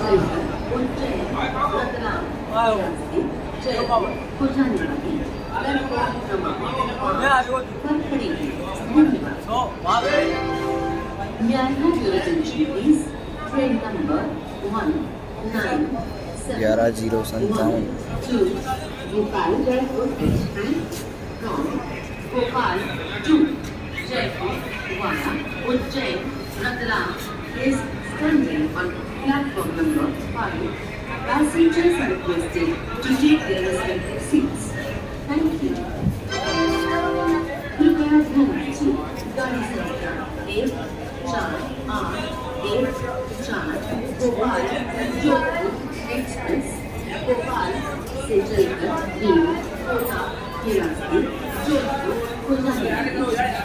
May I have your attention, please? Train number 197 11:57 to Bhopal Express from Bhopal to Jaipur via Ujjain Ratlam is standing on platform number 5. Passengers are requested to take their respective seats. Thank you. कृपया ध्यान दीजिए गाड़ी संख्या 14814 Bhopal Jodhpur express Bhopal से चलकर नीमच कोटा के रास्ते जोधपुर को जाने वाली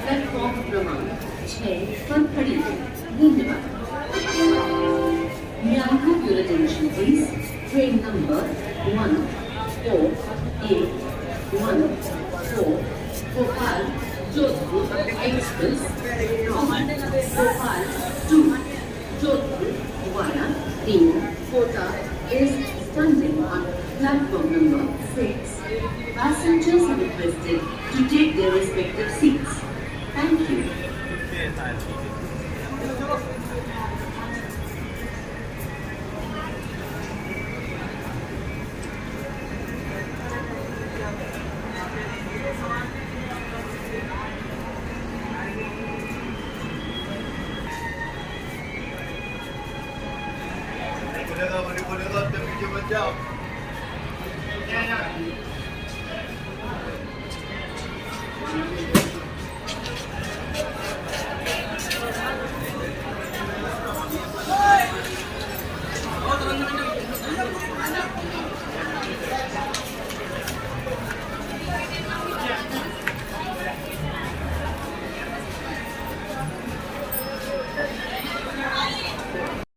प्लेटफॉर्म क्रमांक 6 पर खड़ी है। धन्यवाद। May I have your attention, please? Train number 14814 Bhopal Jodhpur Express from Bhopal to Jodhpur via Kota is standing on platform number 6. Passengers are requested to take their respective seats. Thank you. बोलेगा अपने पीछे मत जाओ।